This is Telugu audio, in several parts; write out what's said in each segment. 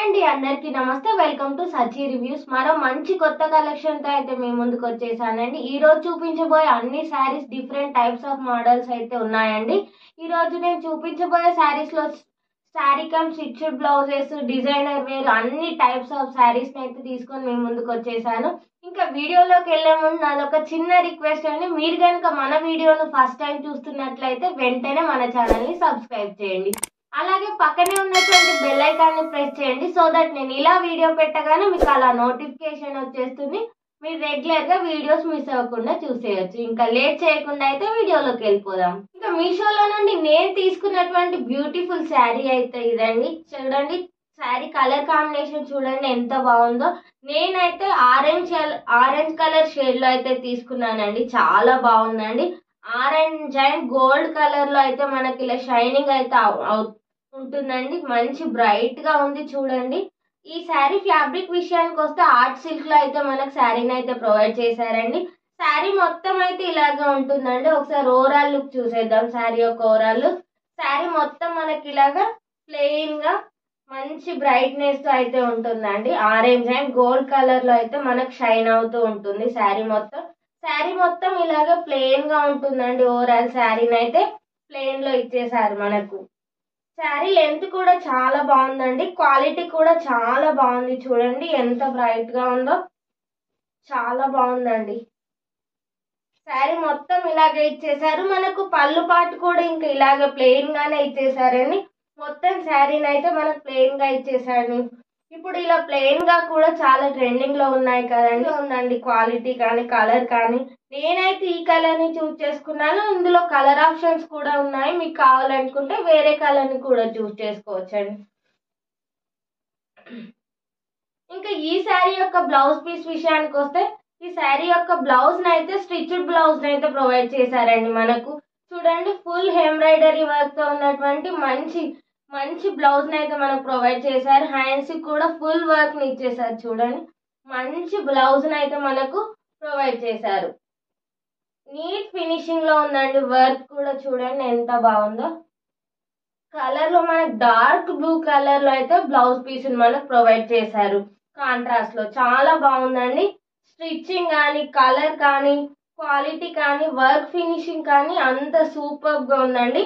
అండి అందరికీ నమస్తే. Welcome to Sachi reviews. మరో మంచి కొత్త కలెక్షన్ తో అయితే మీ ముందుకు వచ్చేసానండి. ఈ రోజు చూపించబోయే అన్ని saris different types of models అయితే ఉన్నాయండి. ఈ రోజు నేను చూపించబోయే శారీస్ లో sari come stitched blouses, designer wear అన్ని టైప్స్ ఆఫ్ శారీస్ అయితే తీసుకొని మీ ముందుకు వచ్చేసాను. ఇంకా వీడియోలోకి వెళ్లే ముందు నాదొక చిన్న రిక్వెస్ట్ అండి. మీరు కనుక మన వీడియోను ఫస్ట్ టైం చూస్తున్నట్లయితే వెంటనే మన ఛానల్ ని సబ్స్క్రైబ్ చేయండి. అలాగే పక్కనే ఉన్నటువంటి బెల్ ఐకాన్ ని ప్రెస్ చేయండి. సో దట్ నేను ఇలా వీడియో పెట్టగానే మీకు అలా నోటిఫికేషన్ వచ్చేస్తుంది. మీరు రెగ్యులర్ గా వీడియోస్ మిస్ అవ్వకుండా చూసేయచ్చు. ఇంకా లేట్ చేయకుండా అయితే వీడియోలోకి వెళ్ళిపోదాం. ఇంకా మీషోలో నుండి నేను తీసుకున్నటువంటి బ్యూటిఫుల్ శారీ అయితే ఇదండి. చూడండి, శారీ కలర్ కాంబినేషన్ చూడండి ఎంత బాగుందో. నేనైతే ఆరెంజ్ కలర్ షేడ్ లో అయితే తీసుకున్నానండి. చాలా బాగుందండి. ఆరెంజ్ అండ్ గోల్డ్ కలర్ లో అయితే మనకి ఇలా షైనింగ్ అయితే ఉంటుందండి. మంచి బ్రైట్ గా ఉంది చూడండి. ఈ శారీ ఫ్యాబ్రిక్ విషయానికి వస్తే ఆర్ట్ సిల్క్ లో అయితే మనకు శారీని అయితే ప్రొవైడ్ చేశారండి. శారీ మొత్తం అయితే ఇలాగే ఉంటుందండి. ఒకసారి ఓవరాల్ లుక్ చూసేద్దాం. శారీ యొక్క ఓవరాల్ లుక్. శారీ మొత్తం మనకి ఇలాగా ప్లెయిన్ గా మంచి బ్రైట్నెస్ తో అయితే ఉంటుందండి. ఆరెంజ్ అండ్ గోల్డ్ కలర్ లో అయితే మనకు షైన్ అవుతూ ఉంటుంది శారీ మొత్తం. శారీ మొత్తం ఇలాగ ప్లెయిన్ గా ఉంటుందండి. ఓవరాల్ శారీని అయితే ప్లెయిన్ లో ఇచ్చేసారు మనకు. శారీ లెంత్ కూడా చాలా బాగుందండి. క్వాలిటీ కూడా చాలా బాగుంది. చూడండి ఎంత బ్రైట్ గా ఉందో, చాలా బాగుందండి. శారీ మొత్తం ఇలాగే ఇచ్చేసారు మనకు. పళ్ళు పాటు కూడా ఇంకా ఇలాగ ప్లెయిన్ గానే ఇచ్చేసారని మొత్తం శారీని అయితే మనకు ప్లెయిన్ గా ఇచ్చేసాడు. ఇప్పుడు ఇలా ప్లెయిన్ గా కూడా చాలా ట్రెండింగ్ లో ఉన్నాయి కదండి. ఉందండి క్వాలిటీ కానీ కలర్ కానీ. నేనైతే ఈ కలర్ ని చూస్ చేసుకున్నాను. ఇందులో కలర్ ఆప్షన్స్ కూడా ఉన్నాయి. మీకు కావాలనుకుంటే వేరే కలర్ ని కూడా చూస్ చేసుకోవచ్చండి. ఇంకా ఈ శారీ యొక్క బ్లౌజ్ పీస్ విషయానికి వస్తే, ఈ శారీ యొక్క బ్లౌజ్ నైతే స్టిచ్డ్ బ్లౌజ్ నైతే ప్రొవైడ్ చేశారండి మనకు. చూడండి, ఫుల్ ఎంబ్రాయిడరీ వర్క్ తో ఉన్నటువంటి మంచి బ్లౌజ్ అయితే మనకు ప్రొవైడ్ చేశారు. హ్యాండ్స్ కూడా ఫుల్ వర్క్ ని ఇచ్చేసారు. చూడండి, మంచి బ్లౌజ్ అయితే మనకు ప్రొవైడ్ చేశారు. నీట్ ఫినిషింగ్ లో ఉందండి. వర్క్ కూడా చూడండి ఎంత బాగుందో. కలర్ లో మనకు డార్క్ బ్లూ కలర్ లో అయితే బ్లౌజ్ పీస్ మనకు ప్రొవైడ్ చేశారు. కాంట్రాస్ట్ లో చాలా బాగుందండి. స్టిచ్చింగ్ కానీ కలర్ కానీ క్వాలిటీ కానీ వర్క్ ఫినిషింగ్ కానీ అంత సూపర్ గా ఉందండి.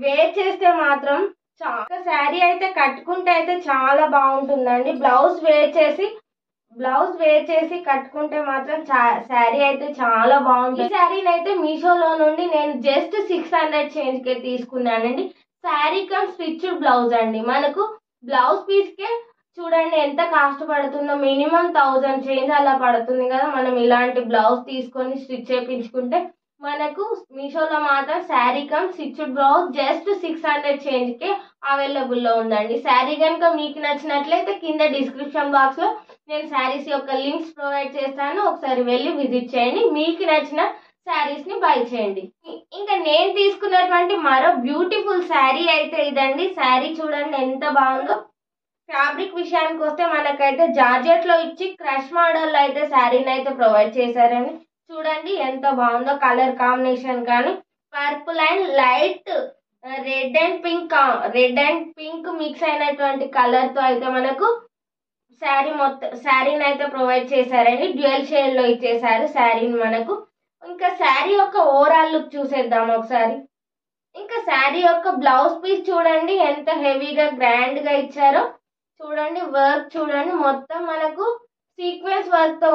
వేర్ చేస్తే మాత్రం చాలా శారీ అయితే కట్టుకుంటే అయితే చాలా బాగుంటుందండి. బ్లౌజ్ వేర్ చేసి కట్టుకుంటే మాత్రం శారీ అయితే చాలా బాగుంటుంది. ఈ శారీని అయితే మీషోలో నుండి నేను జస్ట్ 600 చేంజ్ కే తీసుకున్నానండి. శారీ కమ్ స్టిచ్డ్ బ్లౌజ్ అండి. మనకు బ్లౌజ్ పీస్ కే చూడండి ఎంత కాస్ట్ పడుతుందో. మినిమం 1000 చేంజ్ అలా పడుతుంది కదా. మనం ఇలాంటి బ్లౌజ్ తీసుకొని స్టిచ్ చేయించుకుంటే మనకు మీషోలో మాత్రం sari come stitched blouse just 600 change కే అవైలబుల్ లో ఉందండి. శారీ కనుక మీకు నచ్చినట్లయితే కింద డిస్క్రిప్షన్ బాక్స్ లో నేను శారీస్ యొక్క లింక్స్ ప్రొవైడ్ చేస్తాను. ఒకసారి వెళ్ళి విజిట్ చేయండి. మీకు నచ్చిన శారీస్ ని బై చేయండి. ఇంకా నేను తీసుకున్నటువంటి మరో బ్యూటిఫుల్ శారీ అయితే ఇదండి. శారీ చూడండి ఎంత బాగుందో. ఫ్యాబ్రిక్ విషయానికి వస్తే మనకైతే జార్జెట్ లో ఇచ్చి క్రష్ మోడల్ అయితే శారీని అయితే ప్రొవైడ్ చేశారని. చూడండి ఎంత బాగుందో. కలర్ కాంబినేషన్ కానీ purple and light red and pink mix అయినటువంటి కలర్ తో అయితే మనకు శారీని అయితే ప్రొవైడ్ చేశారండి. డ్యూయల్ షేడ్ లో ఇచ్చేసారు శారీని మనకు. ఇంకా శారీ యొక్క ఓవరాల్ లుక్ చూసేద్దాం ఒకసారి. ఇంకా శారీ యొక్క బ్లౌజ్ పీస్ చూడండి ఎంత హెవీగా గ్రాండ్ గా ఇచ్చారో. చూడండి వర్క్ చూడండి మొత్తం మనకు సీక్వెన్స్ వర్క్ తో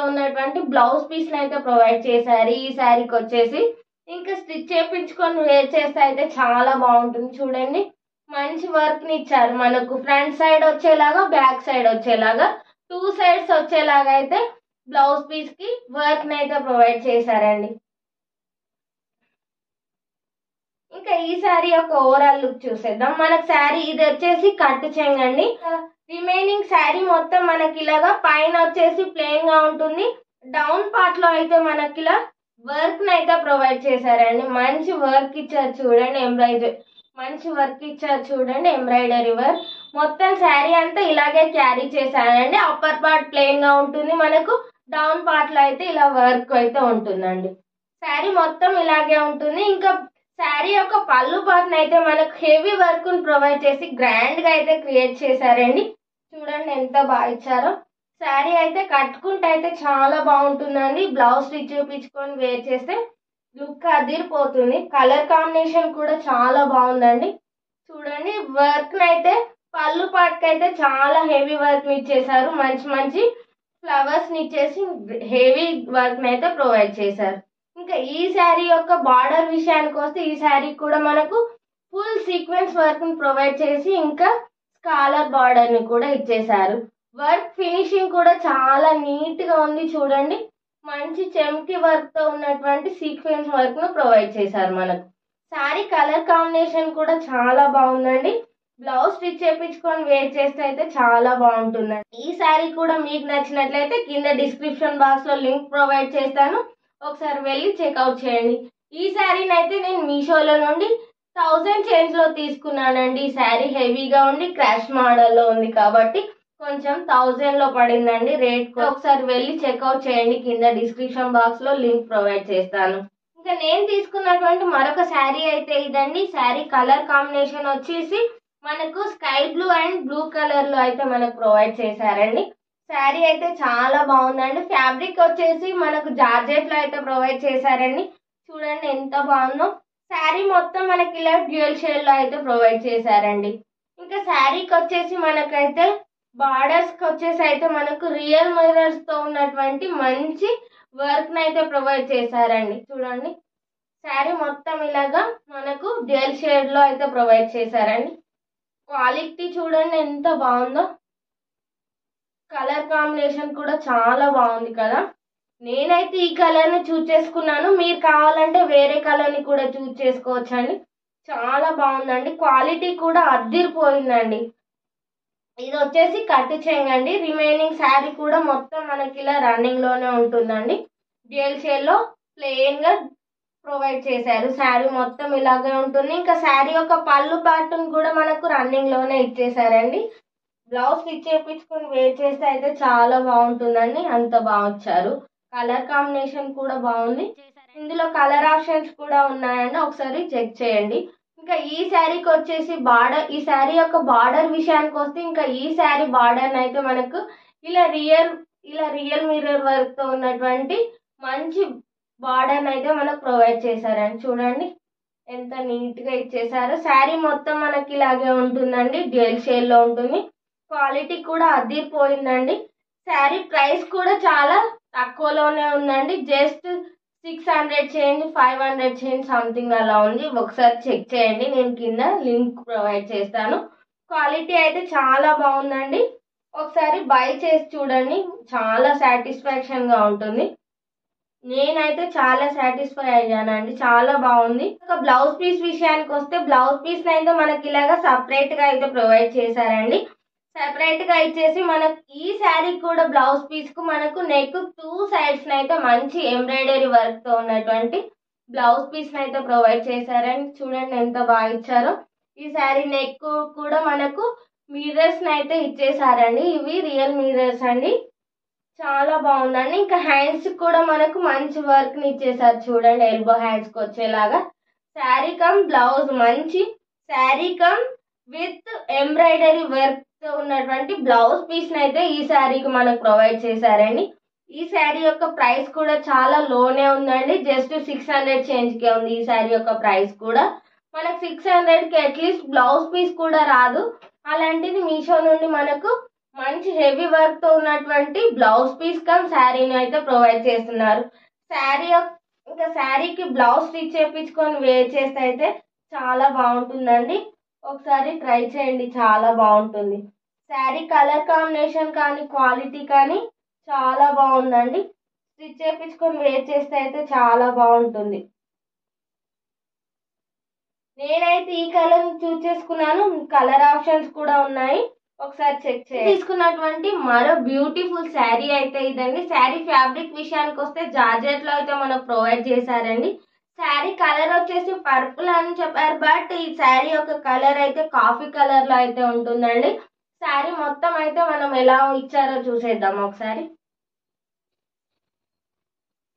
ఉన్నటువంటి బ్లౌజ్ పీస్ అయితే ప్రొవైడ్ చేశారు ఈ శారీకి వచ్చేసి. ఇంకా స్టిచ్ చేయించుకొని వేర్ చేస్తే అయితే చాలా బాగుంటుంది. చూడండి మంచి వర్క్ ని ఇచ్చారు మనకు. ఫ్రంట్ సైడ్ వచ్చేలాగా బ్యాక్ సైడ్ వచ్చేలాగా 2 సైడ్స్ వచ్చేలాగా అయితే బ్లౌజ్ పీస్ కి వర్క్ ని అయితే ప్రొవైడ్ చేశారండి. ఇంకా ఈ శారీ యొక్క ఓవరాల్ లుక్ చూసేద్దాం. మనకు శారీ ఇది వచ్చేసి కట్టు చెంగండి. రిమైనింగ్ శారీ మొత్తం మనకి ఇలాగా పైన వచ్చేసి ప్లెయిన్ గా ఉంటుంది. డౌన్ పార్ట్ లో అయితే మనకి ఇలా వర్క్ ని అయితే ప్రొవైడ్ చేశారండి. మంచి వర్క్ ఇచ్చారు చూడండి. ఎంబ్రాయిడరీ వర్క్ మొత్తం శారీ అంతా ఇలాగే క్యారీ చేశారండి. అప్పర్ పార్ట్ ప్లెయిన్ గా ఉంటుంది మనకు. డౌన్ పార్ట్ లో అయితే ఇలా వర్క్ అయితే ఉంటుందండి. శారీ మొత్తం ఇలాగే ఉంటుంది. ఇంకా శారీ యొక్క పళ్ళు పాటను అయితే మనకు హెవీ వర్క్ ప్రొవైడ్ చేసి గ్రాండ్ గా అయితే క్రియేట్ చేశారండి. చూడండి ఎంత బాగా ఇచ్చారో. శారీ అయితే కట్టుకుంటే అయితే చాలా బాగుంటుందండి. బ్లౌజ్ స్టిచ్ చేయించుకొని వేర్ చేస్తే లుక్ అదిరిపోతుంది. కలర్ కాంబినేషన్ కూడా చాలా బాగుందండి. చూడండి వర్క్ అయితే పళ్ళు పాటకి అయితే చాలా హెవీ వర్క్ ఇచ్చేసారు. మంచి మంచి ఫ్లవర్స్ ని ఇచ్చేసి హెవీ వర్క్ అయితే ప్రొవైడ్ చేశారు. ఇంకా ఈ శారీ యొక్క బార్డర్ విషయానికి వస్తే ఈ శారీ కూడా మనకు ఫుల్ సీక్వెన్స్ వర్క్ ని ప్రొవైడ్ చేసి ఇంకా స్కాలర్ బార్డర్ ని కూడా ఇచ్చేసారు. వర్క్ ఫినిషింగ్ కూడా చాలా నీట్ గా ఉంది. చూడండి మంచి చెమ్కి వర్క్ తో ఉన్నటువంటి సీక్వెన్స్ వర్క్ ను ప్రొవైడ్ చేశారు మనకు. శారీ కలర్ కాంబినేషన్ కూడా చాలా బాగుందండి. బ్లౌజ్ స్టిచ్ చేయించుకొని వేర్ చేస్తే అయితే చాలా బాగుంటుందండి. ఈ శారీ కూడా మీకు నచ్చినట్లయితే కింద డిస్క్రిప్షన్ బాక్స్ లో లింక్ ప్రొవైడ్ చేస్తాను, ఒకసారి వెళ్ళి చెక్అవుట్ చేయండి. ఈ శారీని అయితే నేను మీషోలో నుండి 1000 చేంజ్ లో తీసుకున్నానండి. ఈ శారీ హెవీగా ఉండి క్రాష్ మోడల్ లో ఉంది కాబట్టి కొంచెం 1000 లో పడిందండి రేట్. ఒకసారి వెళ్ళి చెక్అవుట్ చేయండి, కింద డిస్క్రిప్షన్ బాక్స్ లో లింక్ ప్రొవైడ్ చేస్తాను. ఇంకా నేను తీసుకున్నటువంటి మరొక శారీ అయితే ఇదండి. శారీ కలర్ కాంబినేషన్ వచ్చేసి మనకు sky blue and blue colour లో అయితే మనకు ప్రొవైడ్ చేశారండి. శారీ అయితే చాలా బాగుందండి. ఫ్యాబ్రిక్ వచ్చేసి మనకు జార్జెట్ లో అయితే ప్రొవైడ్ చేశారండి. చూడండి ఎంత బాగుందో. శారీ మొత్తం మనకి ఇలా డ్యూయల్ షేడ్ లో అయితే ప్రొవైడ్ చేశారండి. ఇంకా శారీకి వచ్చేసి మనకైతే బార్డర్స్ కి వచ్చేసి అయితే మనకు రియల్ మిర్రర్స్ తో ఉన్నటువంటి మంచి వర్క్ అయితే ప్రొవైడ్ చేశారండి. చూడండి శారీ మొత్తం ఇలాగా మనకు డ్యూయల్ షేడ్ లో అయితే ప్రొవైడ్ చేశారండి. క్వాలిటీ చూడండి ఎంత బాగుందో. కలర్ కాంబినేషన్ కూడా చాలా బాగుంది కదా. నేనైతే ఈ కలర్ ని చూస్ చేసుకున్నాను, మీరు కావాలంటే వేరే కలర్ ని కూడా చూస్ చేసుకోవచ్చండి. చాలా బాగుందండి. క్వాలిటీ కూడా అద్దిరిపోయిందండి. ఇది వచ్చేసి కట్టు చెంగండి. రిమైనింగ్ శారీ కూడా మొత్తం మనకి ఇలా రన్నింగ్ లోనే ఉంటుందండి. డ్యూయల్ షేడ్ లో ప్లెయిన్ గా ప్రొవైడ్ చేశారు. శారీ మొత్తం ఇలాగే ఉంటుంది. ఇంకా శారీ యొక్క పళ్ళు ప్యాటర్న్ కూడా మనకు రన్నింగ్ లోనే ఇచ్చేసారండి. బ్లౌజ్ స్టిచ్ చేయించుకొని వేర్ చేస్తే అయితే చాలా బాగుంటుందండి. అంత బాగా వచ్చారు. కలర్ కాంబినేషన్ కూడా బాగుంది. ఇందులో కలర్ ఆప్షన్స్ కూడా ఉన్నాయండి, ఒకసారి చెక్ చేయండి. ఇంకా ఈ శారీకి వచ్చేసి బార్డర్, ఈ శారీ యొక్క బార్డర్ విషయానికి వస్తే ఇంకా ఈ శారీ బార్డర్ అయితే మనకు ఇలా రియల్ మిర్రర్ వర్క్ తో ఉన్నటువంటి మంచి బార్డర్ అయితే మనకు ప్రొవైడ్ చేశారండి. చూడండి ఎంత నీట్ గా ఇచ్చేసారు. శారీ మొత్తం మనకి ఇలాగే ఉంటుందండి. డ్యూయల్ షేడ్ లో ఉంటుంది. క్వాలిటీ కూడా అదిరిపోయిందండి. శారీ ప్రైస్ కూడా చాలా తక్కువలోనే ఉందండి. జస్ట్ 600 చేంజ్ 500 చేంజ్ సంథింగ్ అలా ఉంది. ఒకసారి చెక్ చేయండి, నేను కింద లింక్ ప్రొవైడ్ చేస్తాను. క్వాలిటీ అయితే చాలా బాగుందండి. ఒకసారి బై చేసి చూడండి, చాలా సాటిస్ఫాక్షన్ గా ఉంటుంది. నేనైతే చాలా సాటిస్ఫై అయ్యానండి. చాలా బాగుంది. ఇంకా బ్లౌజ్ పీస్ విషయానికి వస్తే బ్లౌజ్ పీస్ అయితే మనకి ఇలాగా సపరేట్ గా అయితే ప్రొవైడ్ చేశారండి. సెపరేట్ గా ఇచ్చేసి మనకి ఈ శారీ కూడా బ్లౌజ్ పీస్ కు మనకు నెక్ 2 సైడ్స్ అయితే మంచి ఎంబ్రాయిడరీ వర్క్ తో ఉన్నటువంటి బ్లౌజ్ పీస్ అయితే ప్రొవైడ్ చేశారండి. చూడండి ఎంత బాగా ఇచ్చారో. ఈ శారీ నెక్ కూడా మనకు మిర్రర్స్ అయితే ఇచ్చేసారండి. ఇవి రియల్ మిర్రర్స్ అండి. చాలా బాగుందండి. ఇంకా హ్యాండ్స్ కూడా మనకు మంచి వర్క్ ని ఇచ్చేసారు. చూడండి ఎల్బో హ్యాండ్స్ కి వచ్చేలాగా. శారీ కమ్ బ్లౌజ్ మంచి sari come with embroidery work తో ఉన్నటువంటి బ్లౌజ్ పీస్ అయితే ఈ శారీకి మనకు ప్రొవైడ్ చేశారండి. ఈ శారీ యొక్క ప్రైస్ కూడా చాలా లోనే ఉందండి. జస్ట్ 600 చేంజ్ కే ఉంది ఈ శారీ యొక్క ప్రైస్ కూడా. మనకు 600 కి అట్లీస్ట్ బ్లౌజ్ పీస్ కూడా రాదు. అలాంటిది మీషో నుండి మనకు మంచి హెవీ వర్క్ తో ఉన్నటువంటి బ్లౌజ్ పీస్ కమ్ శారీని అయితే ప్రొవైడ్ చేస్తున్నారు. శారీ ఇంకా శారీకి బ్లౌజ్ స్టిచ్ చేయించుకొని వేర్ చేస్తే అయితే చాలా బాగుంటుందండి. ఒకసారి ట్రై చేయండి, చాలా బాగుంటుంది. శారీ కలర్ కాంబినేషన్ కానీ క్వాలిటీ కానీ చాలా బాగుందండి. స్టిచ్ చేయించుకొని వేర్ చేస్తే అయితే చాలా బాగుంటుంది. నేనైతే ఈ కలర్ చూస్ చేసుకున్నాను. కలర్ ఆప్షన్స్ కూడా ఉన్నాయి, ఒకసారి చెక్ చేయండి. తీసుకున్నటువంటి మరో బ్యూటిఫుల్ శారీ అయితే ఇదండి. శారీ ఫ్యాబ్రిక్ విషయానికి వస్తే జార్జెట్ లో అయితే మనకు ప్రొవైడ్ చేశారండి. శారీ కలర్ వచ్చేసి పర్పుల్ అని చెప్పారు, బట్ ఈ శారీ యొక్క కలర్ అయితే కాఫీ కలర్ లో అయితే ఉంటుందండి. శారీ మొత్తం అయితే మనం ఎలా ఇచ్చారో చూసేద్దాం ఒకసారి.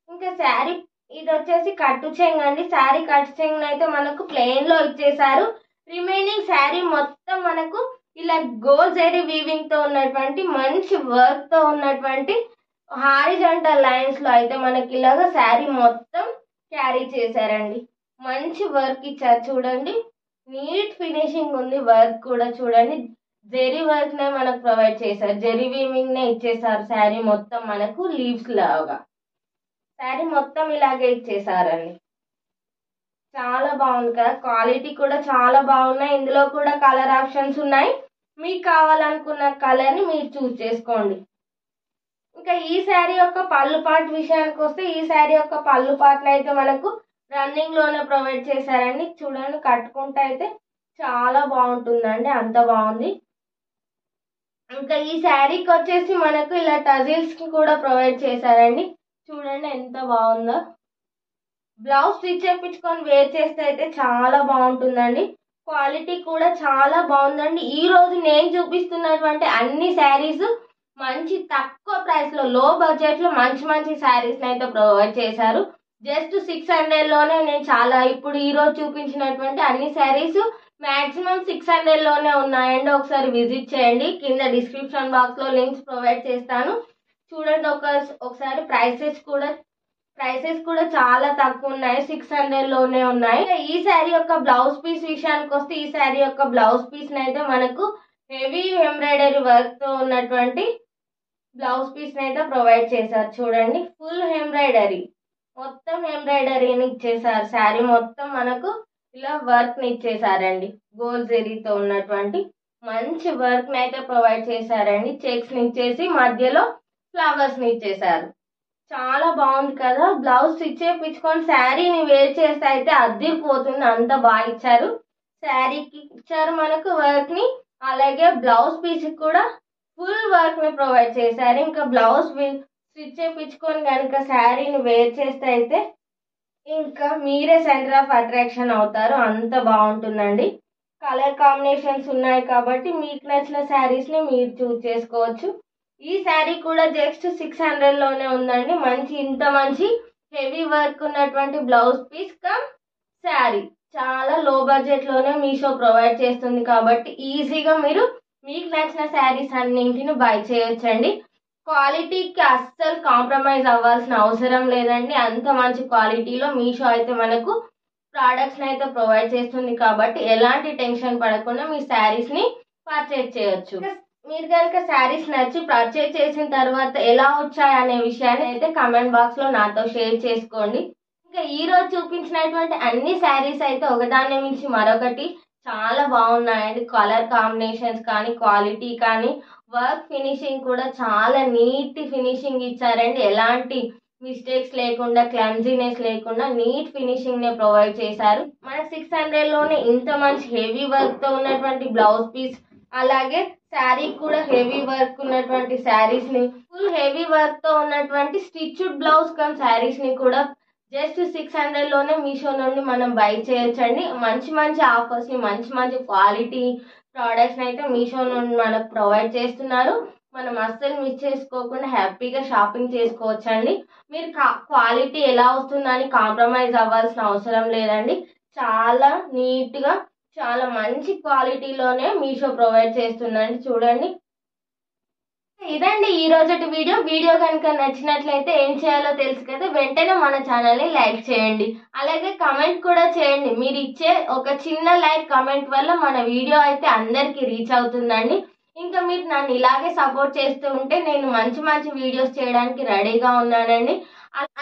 ఇంకా శారీ ఇది వచ్చేసి కట్టు చెంగు అండి. శారీ కట్టు చెంగుని అయితే మనకు ప్లెయిన్ లో ఇచ్చేసారు. రిమైనింగ్ శారీ మొత్తం మనకు ఇలా గోల్డ్ జరీ వీవింగ్ తో ఉన్నటువంటి మంచి వర్క్ తో ఉన్నటువంటి హారిజాంటల్ లైన్స్ లో అయితే మనకి ఇలాగా శారీ మొత్తం క్యారీ చేశారండి. మంచి వర్క్ ఇచ్చారు చూడండి. నీట్ ఫినిషింగ్ ఉంది. వర్క్ కూడా చూడండి, జెరీ వర్క్ నే మనకు ప్రొవైడ్ చేశారు. జెరీ వీవింగ్ నే ఇచ్చేసారు. శారీ మొత్తం మనకు లీవ్స్ లాగా శారీ మొత్తం ఇలాగే ఇచ్చేసారండి. చాలా బాగుంది కదా. క్వాలిటీ కూడా చాలా బాగున్నాయి. ఇందులో కూడా కలర్ ఆప్షన్స్ ఉన్నాయి. మీకు కావాలనుకున్న కలర్ ని మీరు చూస్ చేసుకోండి. ఇంకా ఈ శారీ యొక్క పళ్ళు పార్ట్ విషయానికి వస్తే, ఈ శారీ యొక్క పళ్ళు పార్ట్ అయితే మనకు రన్నింగ్ లోనే ప్రొవైడ్ చేశారండి. చూడండి, కట్టుకుంటే అయితే చాలా బాగుంటుందండి. అంత బాగుంది. ఇంకా ఈ శారీకి వచ్చేసి మనకు ఇలా టజిల్స్ కి కూడా ప్రొవైడ్ చేశారండి. చూడండి ఎంత బాగుందో. బ్లౌజ్ స్టిచ్ చేయించుకొని వేర్ చేస్తే అయితే చాలా బాగుంటుందండి. క్వాలిటీ కూడా చాలా బాగుందండి. ఈ రోజు నేను చూపిస్తున్నటువంటి అన్ని శారీస్ మంచి తక్కువ ప్రైస్ లో, లో బడ్జెట్ లో మంచి మంచి శారీస్ అయితే ప్రొవైడ్ చేశారు. జస్ట్ 600 లోనే నేను చాలా ఇప్పుడు ఈ రోజు చూపించినటువంటి అన్ని శారీస్ మాక్సిమం 600 లోనే ఉన్నాయండి. ఒకసారి విజిట్ చేయండి. కింద డిస్క్రిప్షన్ బాక్స్ లో లింక్స్ ప్రొవైడ్ చేస్తాను. చూడండి, ఒకసారి ప్రైసెస్ కూడా చాలా తక్కువ ఉన్నాయి. 600 లోనే ఉన్నాయి. ఈ శారీ యొక్క బ్లౌజ్ పీస్ విషయానికి వస్తే, ఈ శారీ యొక్క బ్లౌజ్ పీస్ అయితే మనకు హెవీ ఎంబ్రాయిడరీ వర్క్ తో ఉన్నటువంటి బ్లౌజ్ పీస్ అయితే ప్రొవైడ్ చేశారు. చూడండి, ఫుల్ ఎంబ్రాయిడరీ, మొత్తం ఎంబ్రాయిడరీని ఇచ్చేసారు. శారీ మొత్తం మనకు ఇలా వర్క్ ని ఇచ్చేసారండి. గోల్డ్ జరీతో ఉన్నటువంటి మంచి వర్క్ ని అయితే ప్రొవైడ్ చేశారండి. చెక్స్ ని ఇచ్చేసి మధ్యలో ఫ్లవర్స్ ని ఇచ్చేసారు. చాలా బాగుంది కదా. బ్లౌజ్ స్టిచ్ చేయించుకొని శారీని వేర్ చేస్తే అయితే అద్దిరిపోతుంది. అంత బాగా ఇచ్చారు. శారీకి ఇచ్చారు మనకు వర్క్ ని, అలాగే బ్లౌజ్ పీస్ కూడా ఫుల్ వర్క్ ని ప్రొవైడ్ చేశారు. ఇంకా బ్లౌజ్ స్టిచ్ చేయించుకొని కనుక శారీని వేర్ చేస్తే అయితే ఇంకా మీరే సెంటర్ ఆఫ్ అట్రాక్షన్ అవుతారు. అంత బాగుంటుందండి. కలర్ కాంబినేషన్స్ ఉన్నాయి కాబట్టి మీకు నచ్చిన శారీస్ ని మీరు చూస్ చేసుకోవచ్చు. ఈ శారీ కూడా జస్ట్ 600 లోనే ఉందండి. ఇంత మంచి హెవీ వర్క్ ఉన్నటువంటి బ్లౌజ్ పీస్ కమ్ శారీ చాలా లో బడ్జెట్ లోనే మీషో ప్రొవైడ్ చేస్తుంది కాబట్టి ఈజీగా మీరు మీకు నచ్చిన శారీస్ అన్నింటిని బై చేయొచ్చండి. క్వాలిటీకి అస్సలు కాంప్రమైజ్ అవ్వాల్సిన అవసరం లేదండి. అంత మంచి క్వాలిటీలో మీషో అయితే మనకు ప్రోడక్ట్స్ అయితే ప్రొవైడ్ చేస్తుంది కాబట్టి ఎలాంటి టెన్షన్ పడకుండా మీ శారీస్ ని పర్చేజ్ చేయొచ్చు. మీరు కనుక శారీస్ నచ్చి పర్చేజ్ చేసిన తర్వాత ఎలా వచ్చాయి అనే విషయాన్ని అయితే కమెంట్ బాక్స్ లో నాతో షేర్ చేసుకోండి. ఇంకా ఈ రోజు చూపించినటువంటి అన్ని శారీస్ అయితే ఒకదాని మించి మరొకటి చాలా బాగున్నాయండి. కలర్ కాంబినేషన్స్ కానీ, క్వాలిటీ కానీ, వర్క్ ఫినిషింగ్ కూడా చాలా నీట్ ఫినిషింగ్ ఇచ్చారండి. ఎలాంటి మిస్టేక్స్ లేకుండా, క్లమ్జీనెస్ లేకుండా నీట్ ఫినిషింగ్ నే ప్రొవైడ్ చేశారు. మన 600 లోనే ఇంత మంచి హెవీ వర్క్ తో ఉన్నటువంటి బ్లౌజ్ పీస్, అలాగే శారీ కూడా హెవీ వర్క్ ఉన్నటువంటి శారీస్ ని, ఫుల్ హెవీ వర్క్ తో ఉన్నటువంటి స్టిచ్డ్ బ్లౌజ్ కమ్ శారీస్ ని కూడా జస్ట్ 600 లోనే మీషో నుండి మనం బై చేయొచ్చండి. మంచి మంచి ఆఫర్స్ ని, మంచి మంచి క్వాలిటీ ప్రోడక్ట్స్ అయితే మీషో నుండి మనకు ప్రొవైడ్ చేస్తున్నారు. మనం అస్సలు మిస్ చేసుకోకుండా హ్యాపీగా షాపింగ్ చేసుకోవచ్చండి. మీరు క్వాలిటీ ఎలా వస్తుందని కాంప్రమైజ్ అవ్వాల్సిన అవసరం లేదండి. చాలా నీట్ గా, చాలా మంచి క్వాలిటీలోనే మీషో ప్రొవైడ్ చేస్తుందండి. చూడండి, ఇదండి ఈ రోజటి వీడియో కనుక నచ్చినట్లయితే ఏం చేయాలో తెలుసు కదా. వెంటనే మన ఛానల్ ని లైక్ చేయండి, అలాగే కమెంట్ కూడా చేయండి. మీరు ఇచ్చే ఒక చిన్న లైక్, కమెంట్ వల్ల మన వీడియో అయితే అందరికి రీచ్ అవుతుందండి. ఇంకా మీరు నన్ను ఇలాగే సపోర్ట్ చేస్తూ ఉంటే నేను మంచి మంచి వీడియోస్ చేయడానికి రెడీగా ఉన్నానండి.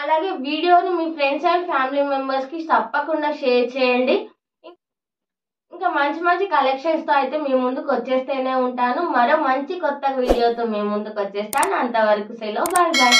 అలాగే వీడియోని మీ ఫ్రెండ్స్ అండ్ ఫ్యామిలీ మెంబర్స్ కి తప్పకుండా షేర్ చేయండి. ఇంకా మంచి మంచి కలెక్షన్స్ తో అయితే మీ ముందుకు వచ్చేస్తూనే ఉంటాను. మరో మంచి కొత్త వీడియోతో మీ ముందుకు వచ్చేస్తాను. అంతవరకు సెలవు, బాయ్ బాయ్.